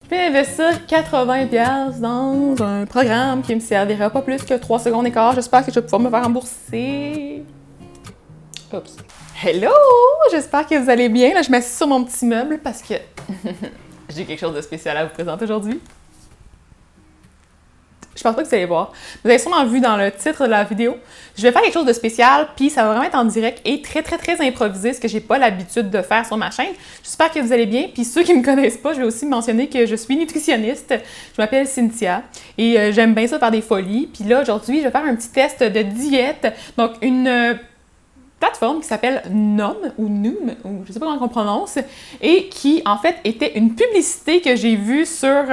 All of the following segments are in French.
Je vais investir 80$ dans un programme qui me servira pas plus que 3 secondes et quart. J'espère que je vais pouvoir me faire rembourser. Oups. Hello! J'espère que vous allez bien. Là, je m'assieds sur mon petit meuble parce que j'ai quelque chose de spécial à vous présenter aujourd'hui. Je pense pas que vous allez voir. Vous avez sûrement vu dans le titre de la vidéo. Je vais faire quelque chose de spécial, puis ça va vraiment être en direct et très improvisé, ce que j'ai pas l'habitude de faire sur ma chaîne. J'espère que vous allez bien. Puis ceux qui me connaissent pas, je vais aussi mentionner que je suis nutritionniste. Je m'appelle Cynthia et j'aime bien ça faire des folies. Puis là, aujourd'hui, je vais faire un petit test de diète. Donc, une plateforme qui s'appelle Noom, ou je sais pas comment on prononce, et qui, en fait, était une publicité que j'ai vue sur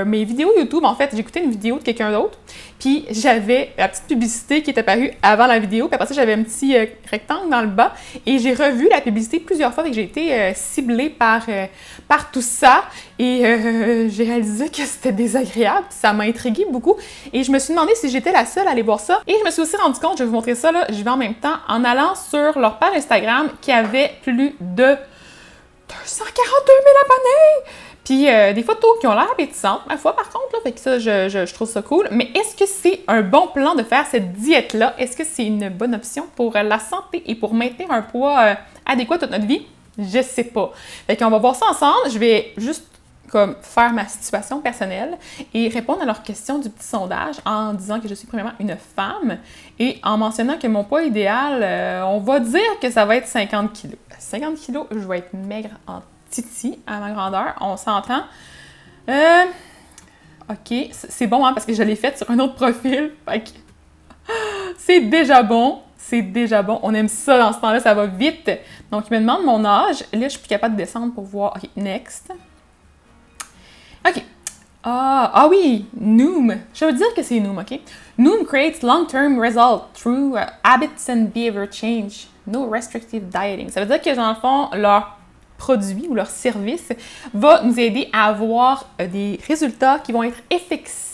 mes vidéos YouTube. En fait, j'écoutais une vidéo de quelqu'un d'autre, puis j'avais la petite publicité qui est apparue avant la vidéo, puis après ça, j'avais un petit rectangle dans le bas, et j'ai revu la publicité plusieurs fois, et que j'ai été ciblée par tout ça, et j'ai réalisé que c'était désagréable, ça m'a intriguée beaucoup, et je me suis demandé si j'étais la seule à aller voir ça, et je me suis aussi rendu compte, je vais vous montrer ça, là, j'y vais en même temps, en allant sur leur page Instagram, qui avait plus de 242 000 abonnés! Puis des photos qui ont l'air appétissantes, ma foi, par contre, là, fait que ça, je trouve ça cool. Mais est-ce que c'est un bon plan de faire cette diète-là? Est-ce que c'est une bonne option pour la santé et pour maintenir un poids adéquat toute notre vie? Je sais pas. Fait qu'on va voir ça ensemble. Je vais juste comme faire ma situation personnelle et répondre à leurs questions du petit sondage en disant que je suis premièrement une femme et en mentionnant que mon poids idéal, on va dire que ça va être 50 kg. 50 kg, je vais être maigre en titi à ma grandeur, on s'entend. Ok, c'est bon hein, parce que je l'ai faite sur un autre profil. Fait que c'est déjà bon. C'est déjà bon. On aime ça dans ce temps-là, ça va vite. Donc, il me demande mon âge. Là, je suis plus capable de descendre pour voir. Ok, next. OK. Ah oui, Noom. Je veux dire que c'est Noom, OK? Noom creates long-term results through habits and behavior change. No restrictive dieting. Ça veut dire que, dans le fond, leur produit ou leur service va nous aider à avoir des résultats qui vont être efficaces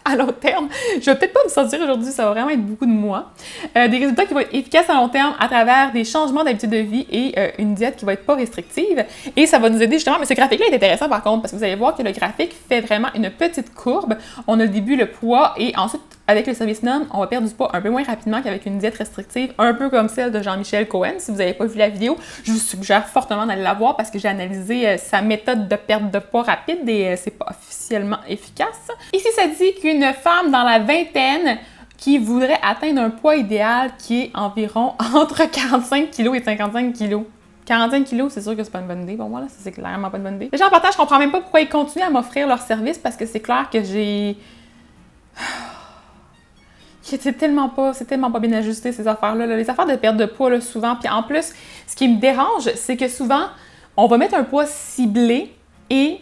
à long terme. Je vais peut-être pas me sentir aujourd'hui, ça va vraiment être beaucoup de moi. Des résultats qui vont être efficaces à long terme à travers des changements d'habitude de vie et une diète qui va être pas restrictive. Et ça va nous aider justement, mais ce graphique-là est intéressant par contre, parce que vous allez voir que le graphique fait vraiment une petite courbe. On a le début, le poids, et ensuite, avec le service Noom, on va perdre du poids un peu moins rapidement qu'avec une diète restrictive, un peu comme celle de Jean-Michel Cohen. Si vous n'avez pas vu la vidéo, je vous suggère fortement d'aller la voir parce que j'ai analysé sa méthode de perte de poids rapide et c'est pas officiellement efficace. Ici, ça dit qu'une femme dans la vingtaine qui voudrait atteindre un poids idéal qui est environ entre 45 kg et 55 kg. 45 kg, c'est sûr que c'est pas une bonne idée pour moi, là. Ça, c'est clairement pas une bonne idée. Les gens en partage, je comprends même pas pourquoi ils continuent à m'offrir leur service parce que c'est clair que c'est tellement pas bien ajusté, ces affaires-là. Les affaires de perte de poids, là, souvent. Puis en plus, ce qui me dérange, c'est que souvent, on va mettre un poids ciblé et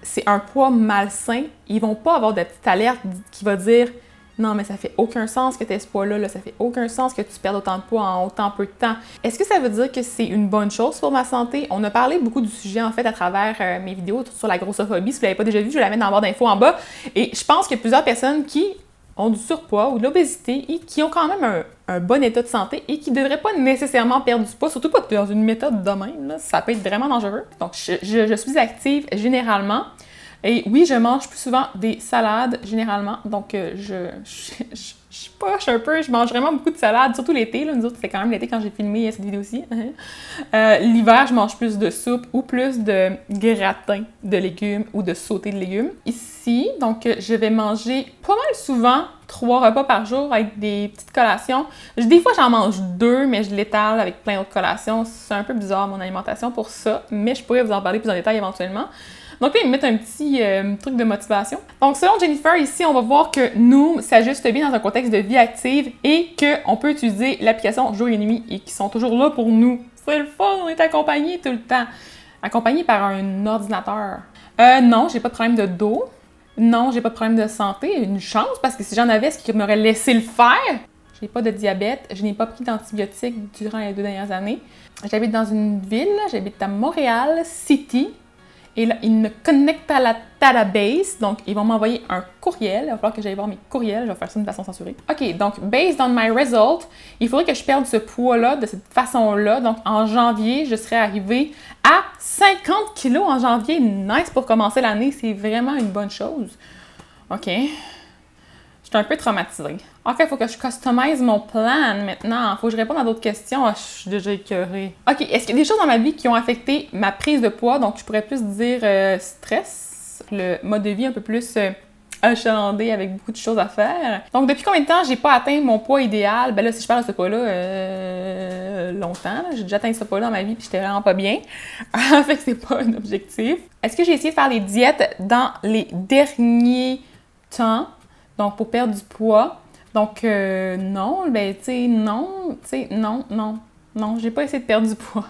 c'est un poids malsain. Ils vont pas avoir de petite alerte qui va dire « Non, mais ça fait aucun sens que tu aies ce poids-là, ça fait aucun sens que tu perdes autant de poids en autant peu de temps. » Est-ce que ça veut dire que c'est une bonne chose pour ma santé? On a parlé beaucoup du sujet, en fait, à travers mes vidéos sur la grossophobie. Si vous ne l'avez pas déjà vu, je vais la mettre dans la barre d'infos en bas. Et je pense qu'il y a plusieurs personnes qui ont du surpoids ou de l'obésité et qui ont quand même un bon état de santé et qui ne devraient pas nécessairement perdre du poids, surtout pas dans une méthode de même, là, ça peut être vraiment dangereux. Donc, je suis active généralement et oui, je mange plus souvent des salades généralement, donc je poche un peu, je mange vraiment beaucoup de salades, surtout l'été, là. Nous autres, c'était quand même l'été quand j'ai filmé cette vidéo-ci. L'hiver, je mange plus de soupe ou plus de gratin de légumes ou de sauté de légumes. Ici, donc, je vais manger pas mal souvent 3 repas par jour avec des petites collations. Des fois, j'en mange 2, mais je l'étale avec plein d'autres collations. C'est un peu bizarre, mon alimentation, pour ça, mais je pourrais vous en parler plus en détail éventuellement. Donc là, ils me mettent un petit truc de motivation. Donc, selon Jennifer, ici, on va voir que Noom s'ajuste bien dans un contexte de vie active et qu'on peut utiliser l'application jour et nuit et qu'ils sont toujours là pour nous. C'est le fun, on est accompagnés tout le temps. Accompagnés par un ordinateur. Non, j'ai pas de problème de dos. Non, j'ai pas de problème de santé. Une chance, parce que si j'en avais, est-ce qu'ils m'auraient laissé le faire? J'ai pas de diabète. Je n'ai pas pris d'antibiotiques durant les 2 dernières années. J'habite dans une ville, j'habite à Montréal City. Et là, ils me connectent à la database. Donc, ils vont m'envoyer un courriel. Il va falloir que j'aille voir mes courriels. Je vais faire ça de façon censurée. OK, donc, based on my result, il faudrait que je perde ce poids-là de cette façon-là. Donc, en janvier, je serais arrivée à 50 kilos en janvier. Nice pour commencer l'année. C'est vraiment une bonne chose. OK. Je suis un peu traumatisée. OK, il faut que je customise mon plan maintenant. Il faut que je réponde à d'autres questions. Oh, je suis déjà écœurée. OK, est-ce qu'il y a des choses dans ma vie qui ont affecté ma prise de poids? Donc, je pourrais plus dire stress, le mode de vie un peu plus achalandé avec beaucoup de choses à faire. Donc, depuis combien de temps j'ai pas atteint mon poids idéal? Ben là, si je parle de ce poids-là, longtemps. J'ai déjà atteint ce poids-là dans ma vie puis j'étais vraiment pas bien. Fait que c'est pas un objectif. Est-ce que j'ai essayé de faire des diètes dans les derniers temps? Donc, pour perdre du poids. Donc, non, ben, tu sais, non, j'ai pas essayé de perdre du poids.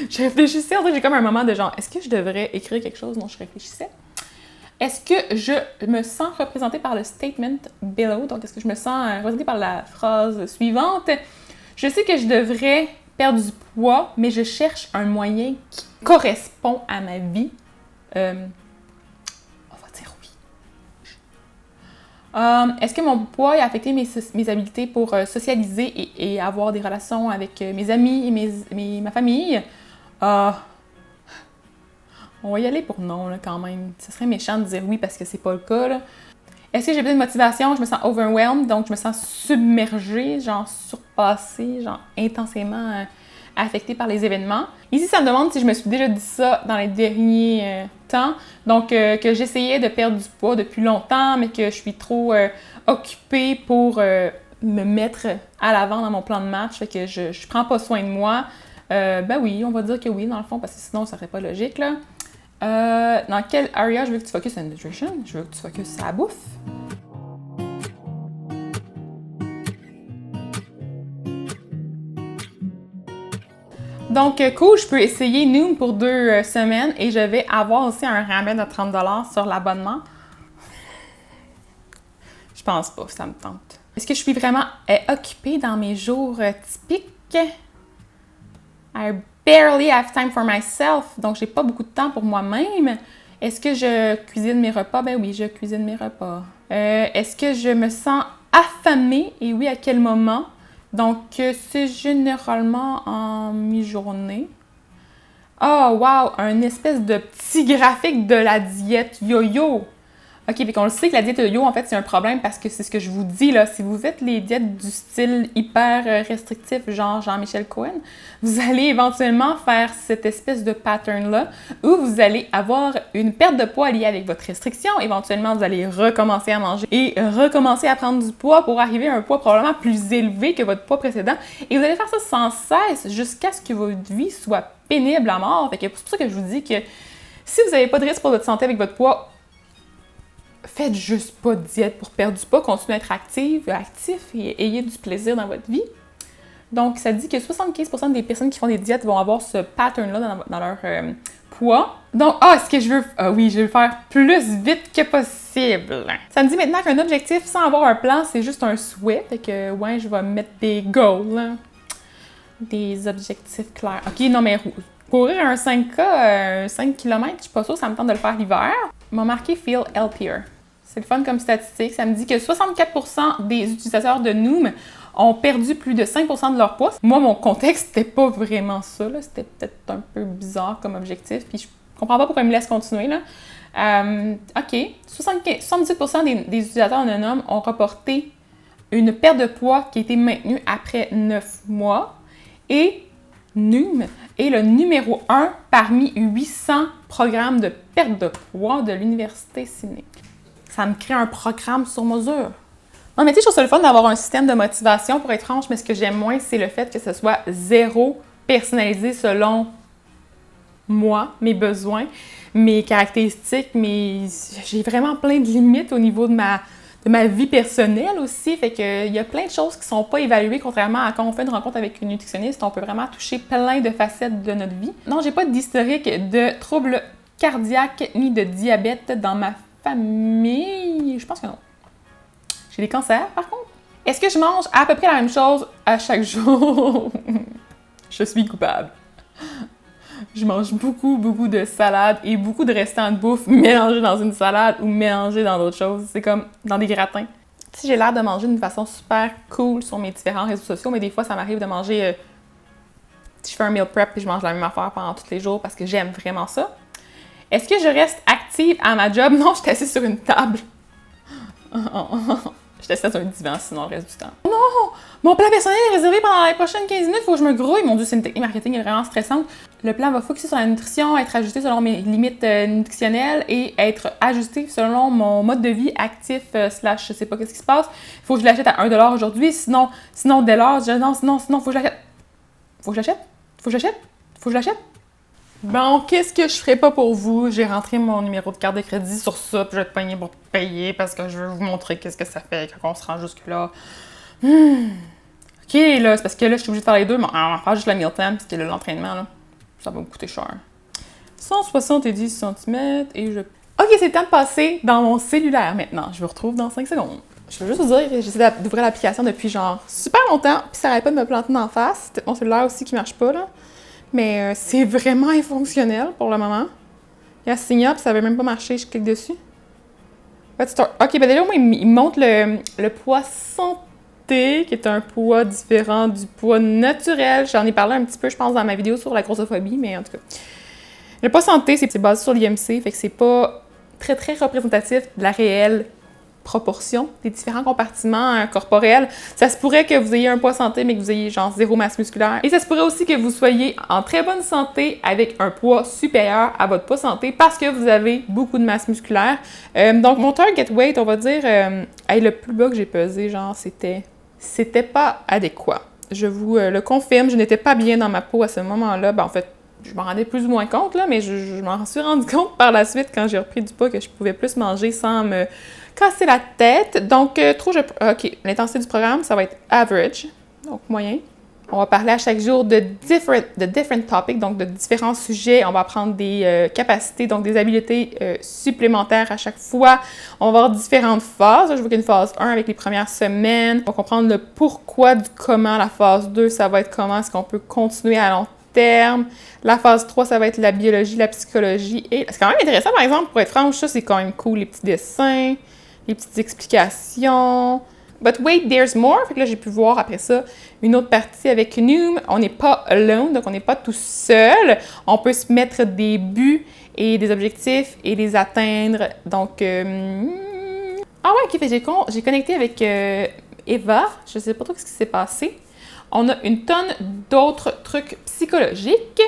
Je réfléchissais, en fait, j'ai comme un moment de genre, est-ce que je devrais écrire quelque chose dont je réfléchissais? Est-ce que je me sens représentée par le statement below? Donc, est-ce que je me sens représentée par la phrase suivante? Je sais que je devrais perdre du poids, mais je cherche un moyen qui correspond à ma vie. Est-ce que mon poids a affecté mes habiletés pour socialiser et avoir des relations avec mes amis et ma famille? On va y aller pour non, là, quand même. Ce serait méchant de dire oui parce que c'est pas le cas, là. Est-ce que j'ai besoin de motivation? Je me sens overwhelmed, donc je me sens submergée, genre surpassée, genre intensément affectée par les événements. Ici, ça me demande si je me suis déjà dit ça dans les derniers temps. Donc, que j'essayais de perdre du poids depuis longtemps, mais que je suis trop occupée pour me mettre à l'avant dans mon plan de match, fait que je prends pas soin de moi. Ben oui, on va dire que oui, dans le fond, parce que sinon, ça serait pas logique, là. Dans quel area je veux que tu focuses sur la nutrition? Je veux que tu focuses sur la bouffe. Donc, cool, je peux essayer Noom pour 2 semaines et je vais avoir aussi un rabais de 30$ sur l'abonnement. Je pense pas, ça me tente. Est-ce que je suis vraiment occupée dans mes jours typiques? I barely have time for myself, donc j'ai pas beaucoup de temps pour moi-même. Est-ce que je cuisine mes repas? Ben oui, je cuisine mes repas. Est-ce que je me sens affamée? Et oui, à quel moment? Donc, c'est généralement en mi-journée. Oh, wow! Un espèce de petit graphique de la diète yo-yo! OK, puis qu'on le sait que la diète yo-yo, en fait, c'est un problème parce que c'est ce que je vous dis, là. Si vous faites les diètes du style hyper restrictif, genre Jean-Michel Cohen, vous allez éventuellement faire cette espèce de pattern-là où vous allez avoir une perte de poids liée avec votre restriction. Éventuellement, vous allez recommencer à manger et recommencer à prendre du poids pour arriver à un poids probablement plus élevé que votre poids précédent. Et vous allez faire ça sans cesse jusqu'à ce que votre vie soit pénible à mort. Fait que c'est pour ça que je vous dis que si vous n'avez pas de risque pour votre santé avec votre poids, faites juste pas de diète pour perdre du poids, continuez à être actif et ayez du plaisir dans votre vie. Donc, ça dit que 75% des personnes qui font des diètes vont avoir ce pattern-là dans leur poids. Donc, est-ce que je veux... oui, je veux le faire plus vite que possible. Ça me dit maintenant qu'un objectif sans avoir un plan, c'est juste un souhait. Fait que, ouais, je vais mettre des goals, hein. Des objectifs clairs. OK, non, mais courir un 5K, 5 km, je suis pas sûre, ça me tente de le faire l'hiver. Il m'a marqué « Feel healthier ». C'est le fun comme statistique. Ça me dit que 64% des utilisateurs de Noom ont perdu plus de 5% de leur poids. Moi, mon contexte, c'était pas vraiment ça, là. C'était peut-être un peu bizarre comme objectif, puis je comprends pas pourquoi ils me laissent continuer, là. OK. 78% des utilisateurs de Noom ont reporté une perte de poids qui a été maintenue après 9 mois. Et Noom est le numéro 1 parmi 800 programmes de perte de poids de l'Université Sydney. Ça me crée un programme sur mesure. Non, mais tu sais, je trouve ça le fun d'avoir un système de motivation, pour être franche, mais ce que j'aime moins, c'est le fait que ce soit zéro personnalisé selon moi, mes besoins, mes caractéristiques, j'ai vraiment plein de limites au niveau de ma vie personnelle aussi, fait que il y a plein de choses qui sont pas évaluées, contrairement à quand on fait une rencontre avec une nutritionniste, on peut vraiment toucher plein de facettes de notre vie. Non, j'ai pas d'historique de troubles cardiaques ni de diabète dans ma famille. Je pense que non. J'ai des cancers, par contre. Est-ce que je mange à peu près la même chose à chaque jour? Je suis coupable. Je mange beaucoup, beaucoup de salade et beaucoup de restants de bouffe mélangés dans une salade ou mélangés dans d'autres choses. C'est comme dans des gratins. Si j'ai l'air de manger d'une façon super cool sur mes différents réseaux sociaux, mais des fois, ça m'arrive de manger... je fais un meal prep et je mange la même affaire pendant tous les jours parce que j'aime vraiment ça. Est-ce que je reste active à ma job? Non, je suis assise sur une table. Je suis assise sur un divan sinon le reste du temps. Non! Mon plan personnel est réservé pendant les prochaines 15 minutes, il faut que je me grouille. Mon Dieu, c'est une technique marketing vraiment stressante. Le plan va focuser sur la nutrition, être ajusté selon mes limites nutritionnelles et être ajusté selon mon mode de vie actif / je sais pas qu'est-ce qui se passe. Il faut que je l'achète à 1$ aujourd'hui, sinon dès lors, sinon, faut que je l'achète. Faut que je l'achète? Faut que je l'achète? Faut que je l'achète? Bon, qu'est-ce que je ferais pas pour vous? J'ai rentré mon numéro de carte de crédit sur ça, puis je vais te pogner pour payer parce que je veux vous montrer qu'est-ce que ça fait quand on se rend jusque-là. OK, là, c'est parce que là, je suis obligée de faire les deux, mais on va faire juste la meal time, parce que là, l'entraînement, là, ça va me coûter cher. 170 cm et je... OK, c'est le temps de passer dans mon cellulaire maintenant. Je vous retrouve dans 5 secondes. Je veux juste vous dire que j'essaie d'ouvrir l'application depuis genre super longtemps, puis ça arrête pas de me planter d'en face. C'est mon cellulaire aussi qui marche pas, là. Mais c'est vraiment infonctionnel pour le moment. Il y a sign up, ça veut même pas marcher, je clique dessus. OK, ben déjà, moi, il me montre le poids santé, qui est un poids différent du poids naturel. J'en ai parlé un petit peu, je pense, dans ma vidéo sur la grossophobie, mais en tout cas. Le poids santé, c'est basé sur l'IMC, fait que c'est pas très, très représentatif de la réelle proportion des différents compartiments corporels. Ça se pourrait que vous ayez un poids santé, mais que vous ayez genre 0 masse musculaire. Et ça se pourrait aussi que vous soyez en très bonne santé avec un poids supérieur à votre poids santé parce que vous avez beaucoup de masse musculaire. Donc, mon target weight, on va dire, le plus bas que j'ai pesé, genre, c'était pas adéquat. Je vous le confirme, je n'étais pas bien dans ma peau à ce moment-là. Ben, en fait, je m'en rendais plus ou moins compte, là, mais je m'en suis rendu compte par la suite quand j'ai repris du poids que je pouvais plus manger sans me casser la tête. Donc, OK, l'intensité du programme, ça va être average, donc moyen. On va parler à chaque jour de different topics, donc de différents sujets. On va apprendre des capacités, donc des habiletés supplémentaires à chaque fois. On va avoir différentes phases. Je vois qu'il y a une phase 1 avec les premières semaines. On va comprendre le pourquoi du comment. La phase 2, ça va être comment est-ce qu'on peut continuer à long terme. La phase 3, ça va être la biologie, la psychologie. Et c'est quand même intéressant, par exemple, pour être franche, ça, c'est quand même cool, les petits dessins, les petites explications. But wait, there's more. Fait que là, j'ai pu voir après ça une autre partie avec Noom. On n'est pas alone, donc on n'est pas tout seul. On peut se mettre des buts et des objectifs et les atteindre. Donc, ah ouais, OK, j'ai connecté avec Eva. Je sais pas trop ce qui s'est passé. On a une tonne d'autres trucs psychologiques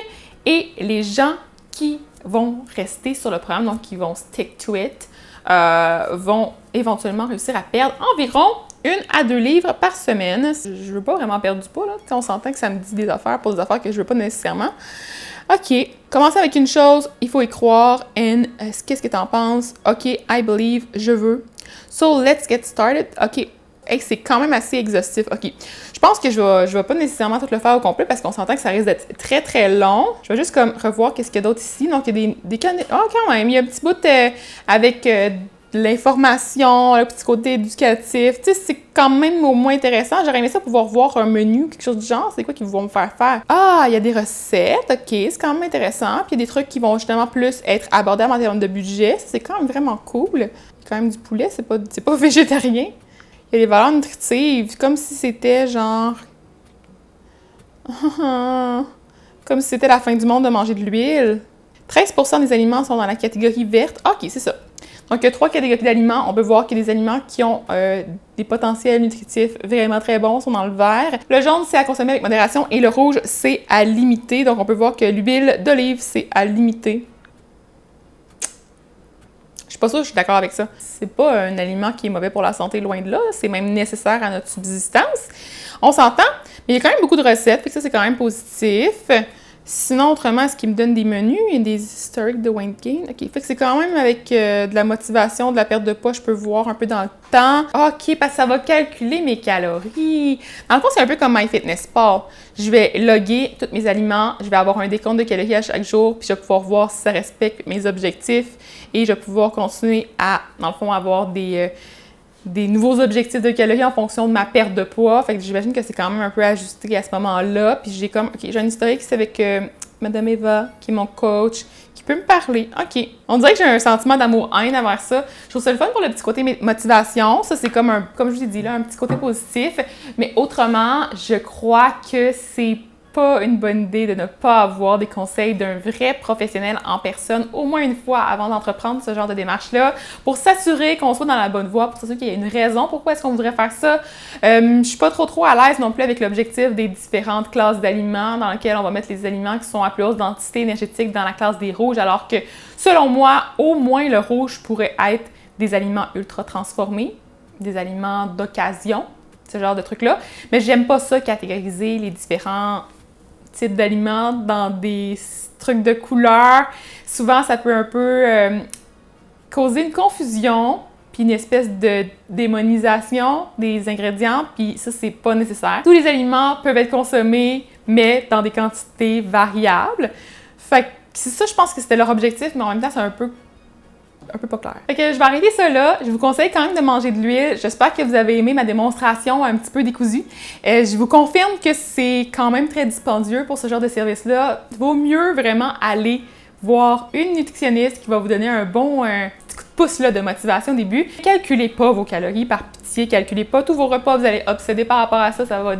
et les gens qui vont rester sur le programme, donc qui vont stick to it, vont éventuellement réussir à perdre environ 1 à 2 livres par semaine. Je veux pas vraiment perdre du poids, là. On s'entend que ça me dit des affaires pour des affaires que je veux pas nécessairement. OK, commencer avec une chose, il faut y croire. Qu'est-ce que tu en penses? OK, I believe, je veux. So, let's get started. OK, hey, c'est quand même assez exhaustif. OK, je pense que je vais pas nécessairement tout le faire au complet parce qu'on s'entend que ça risque d'être très, très long. Je vais juste comme revoir qu'est-ce qu'il y a d'autre ici. Donc, il y a des quand même, il y a un petit bout avec de l'information, le petit côté éducatif. Tu sais, c'est quand même au moins intéressant. J'aurais aimé ça pouvoir voir un menu, quelque chose du genre. C'est quoi qu'ils vont me faire faire? Ah, il y a des recettes. OK, c'est quand même intéressant. Puis il y a des trucs qui vont justement plus être abordables en termes de budget. Ça, c'est quand même vraiment cool. Il y a quand même du poulet, c'est pas végétarien. Il y a des valeurs nutritives, comme si c'était genre... comme si c'était la fin du monde de manger de l'huile. 13% des aliments sont dans la catégorie verte. OK, c'est ça. Donc, il y a 3 catégories d'aliments. On peut voir qu'il y a des aliments qui ont des potentiels nutritifs vraiment très bons, sont dans le vert. Le jaune, c'est à consommer avec modération et le rouge, c'est à limiter. Donc, on peut voir que l'huile d'olive, c'est à limiter. Je suis pas sûre que je suis d'accord avec ça. C'est pas un aliment qui est mauvais pour la santé, loin de là. C'est même nécessaire à notre subsistance. On s'entend, mais il y a quand même beaucoup de recettes, fait que ça, c'est quand même positif. Sinon, autrement, est-ce qu'il me donne des menus? Il y a des historiques de weight gain. OK, fait que c'est quand même avec de la motivation, de la perte de poids, je peux voir un peu dans le temps. OK, parce que ça va calculer mes calories. Dans le fond, c'est un peu comme MyFitnessPal. Je vais loguer tous mes aliments, je vais avoir un décompte de calories à chaque jour, puis je vais pouvoir voir si ça respecte mes objectifs et je vais pouvoir continuer à, dans le fond, avoir des nouveaux objectifs de calories en fonction de ma perte de poids. Fait que j'imagine que c'est quand même un peu ajusté à ce moment-là. Puis j'ai comme, OK, j'ai un historique, c'est avec Madame Eva, qui est mon coach, qui peut me parler. OK. On dirait que j'ai un sentiment d'amour-haine envers ça. Je trouve ça le fun pour le petit côté motivation. Ça, c'est comme comme je vous ai dit, là, un petit côté positif. Mais autrement, je crois que c'est pas une bonne idée de ne pas avoir des conseils d'un vrai professionnel en personne au moins une fois avant d'entreprendre ce genre de démarche-là pour s'assurer qu'on soit dans la bonne voie, pour s'assurer qu'il y a une raison pourquoi est-ce qu'on voudrait faire ça. Je suis pas trop à l'aise non plus avec l'objectif des différentes classes d'aliments dans lesquelles on va mettre les aliments qui sont à plus haute densité énergétique dans la classe des rouges, alors que selon moi, au moins le rouge pourrait être des aliments ultra transformés, des aliments d'occasion, ce genre de trucs-là. Mais j'aime pas ça catégoriser les différents types d'aliments dans des trucs de couleurs. Souvent, ça peut un peu causer une confusion puis une espèce de démonisation des ingrédients, puis ça, c'est pas nécessaire. Tous les aliments peuvent être consommés, mais dans des quantités variables. Fait que c'est ça, je pense que c'était leur objectif, mais en même temps, c'est un peu pas clair. Fait que je vais arrêter ça là. Je vous conseille quand même de manger de l'huile. J'espère que vous avez aimé ma démonstration un petit peu décousue. Je vous confirme que c'est quand même très dispendieux pour ce genre de service-là. Il vaut mieux vraiment aller voir une nutritionniste qui va vous donner un bon petit coup de pouce là, de motivation au début. Calculez pas vos calories, par pitié. Calculez pas tous vos repas. Vous allez obséder par rapport à ça. Ça va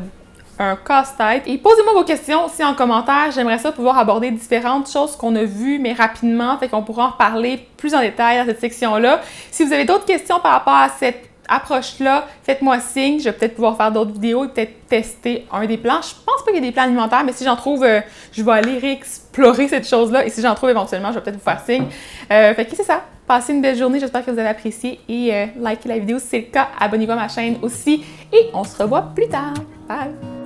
un casse-tête. Et posez-moi vos questions aussi en commentaire. J'aimerais ça pouvoir aborder différentes choses qu'on a vues, mais rapidement, fait qu'on pourra en reparler plus en détail dans cette section-là. Si vous avez d'autres questions par rapport à cette approche-là, faites-moi signe. Je vais peut-être pouvoir faire d'autres vidéos et peut-être tester un des plans. Je pense pas qu'il y ait des plans alimentaires, mais si j'en trouve, je vais aller réexplorer cette chose-là. Et si j'en trouve éventuellement, je vais peut-être vous faire signe. Fait que c'est ça. Passez une belle journée. J'espère que vous avez apprécié et likez la vidéo si c'est le cas. Abonnez-vous à ma chaîne aussi. Et on se revoit plus tard. Bye!